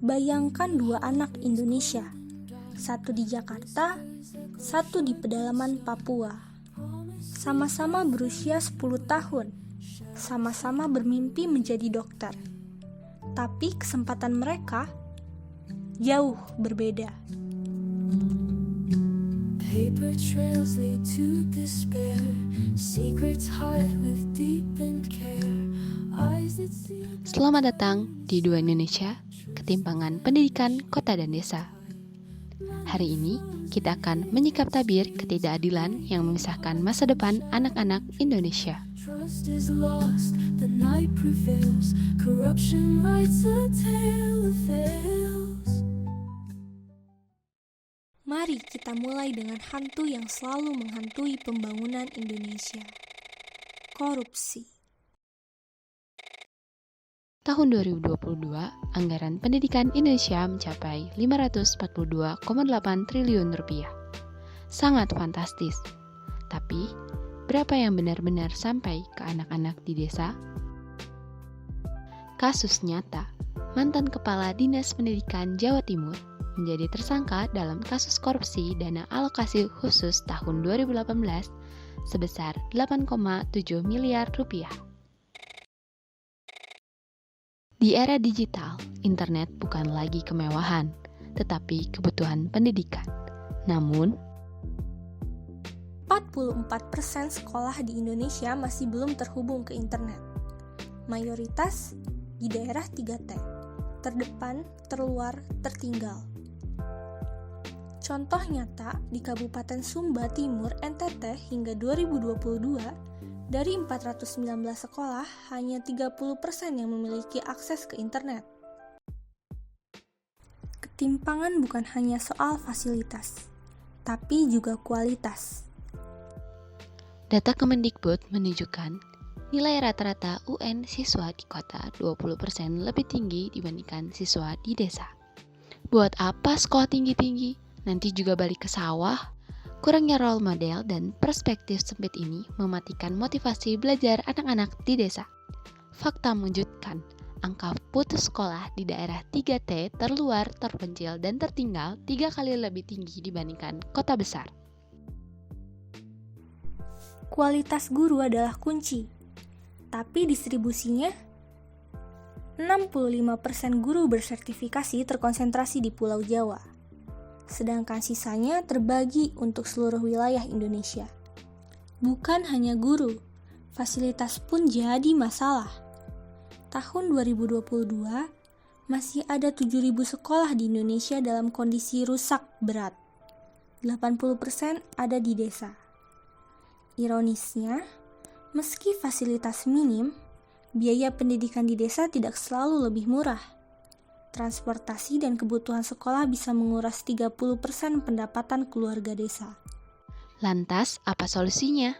Bayangkan dua anak Indonesia, satu di Jakarta, satu di pedalaman Papua. Sama-sama berusia 10 tahun, sama-sama bermimpi menjadi dokter. Tapi kesempatan mereka jauh berbeda. Paper trails lead to despair, secrets hide with deep and care. Selamat datang di Dua Indonesia, Ketimpangan Pendidikan Kota dan Desa. Hari ini kita akan menyikap tabir ketidakadilan yang memisahkan masa depan anak-anak Indonesia. Trust is lost, the night prevails, corruption writes a tale of fails. Mari kita mulai dengan hantu yang selalu menghantui pembangunan Indonesia. Korupsi. Tahun 2022, anggaran pendidikan Indonesia mencapai 542,8 triliun rupiah. Sangat fantastis. Tapi, berapa yang benar-benar sampai ke anak-anak di desa? Kasus nyata, mantan Kepala Dinas Pendidikan Jawa Timur menjadi tersangka dalam kasus korupsi dana alokasi khusus tahun 2018 sebesar 8,7 miliar rupiah. Di era digital, internet bukan lagi kemewahan, tetapi kebutuhan pendidikan. Namun, 44% sekolah di Indonesia masih belum terhubung ke internet. Mayoritas di daerah 3T, terdepan, terluar, tertinggal. Contoh nyata di Kabupaten Sumba Timur, NTT hingga 2022, dari 419 sekolah, hanya 30% yang memiliki akses ke internet. Ketimpangan bukan hanya soal fasilitas, tapi juga kualitas. data Kemendikbud menunjukkan nilai rata-rata UN siswa di kota 20% lebih tinggi dibandingkan siswa di desa. Buat apa sekolah tinggi-tinggi? Nanti juga balik ke sawah? Kurangnya role model dan perspektif sempit ini mematikan motivasi belajar anak-anak di desa. Fakta mengejutkan, angka putus sekolah di daerah 3T terluar, terpencil, dan tertinggal 3 kali lebih tinggi dibandingkan kota besar. Kualitas guru adalah kunci, tapi distribusinya 65% guru bersertifikasi terkonsentrasi di Pulau Jawa, sedangkan sisanya terbagi untuk seluruh wilayah Indonesia. Bukan hanya guru, fasilitas pun jadi masalah. Tahun 2022, masih ada 7.000 sekolah di Indonesia dalam kondisi rusak berat. 80% ada di desa. Ironisnya, meski fasilitas minim, biaya pendidikan di desa tidak selalu lebih murah. Transportasi dan kebutuhan sekolah bisa menguras 30% pendapatan keluarga desa. Lantas, apa solusinya?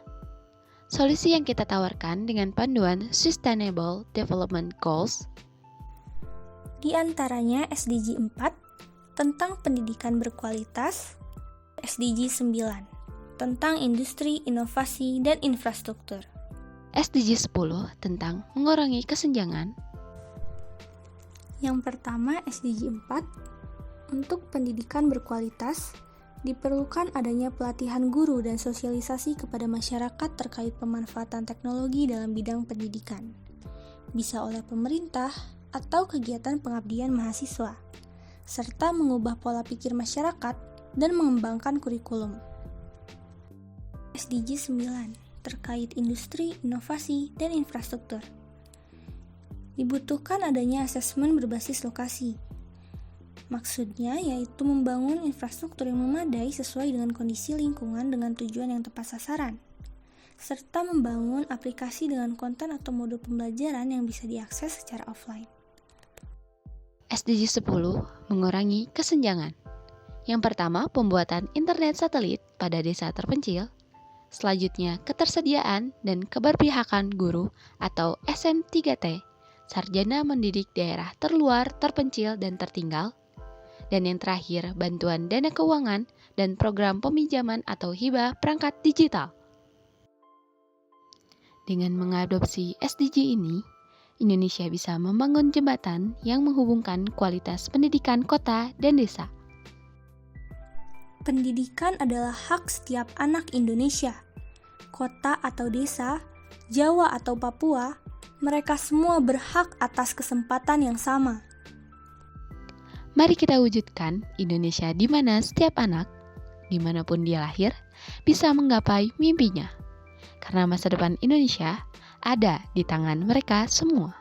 Solusi yang kita tawarkan dengan panduan Sustainable Development Goals, di antaranya SDG 4 tentang pendidikan berkualitas, SDG 9 tentang industri, inovasi, dan infrastruktur, SDG 10 tentang mengurangi kesenjangan. Yang pertama, SDG 4, untuk pendidikan berkualitas, diperlukan adanya pelatihan guru dan sosialisasi kepada masyarakat terkait pemanfaatan teknologi dalam bidang pendidikan, bisa oleh pemerintah atau kegiatan pengabdian mahasiswa, serta mengubah pola pikir masyarakat dan mengembangkan kurikulum. SDG 9, terkait industri, inovasi, dan infrastruktur. Dibutuhkan adanya asesmen berbasis lokasi. Maksudnya yaitu membangun infrastruktur yang memadai sesuai dengan kondisi lingkungan dengan tujuan yang tepat sasaran, serta membangun aplikasi dengan konten atau mode pembelajaran yang bisa diakses secara offline. SDG 10 mengurangi kesenjangan. Yang pertama, pembuatan internet satelit pada desa terpencil. Selanjutnya, ketersediaan dan keberpihakan guru atau SN3T, sarjana mendidik daerah terluar, terpencil, dan tertinggal. Dan yang terakhir, bantuan dana keuangan dan program peminjaman atau hibah perangkat digital. Dengan mengadopsi SDG ini, Indonesia bisa membangun jembatan yang menghubungkan kualitas pendidikan kota dan desa. Pendidikan adalah hak setiap anak Indonesia. Kota atau desa, Jawa atau Papua, mereka semua berhak atas kesempatan yang sama. Mari kita wujudkan Indonesia di mana setiap anak, dimanapun dia lahir, bisa menggapai mimpinya. Karena masa depan Indonesia ada di tangan mereka semua.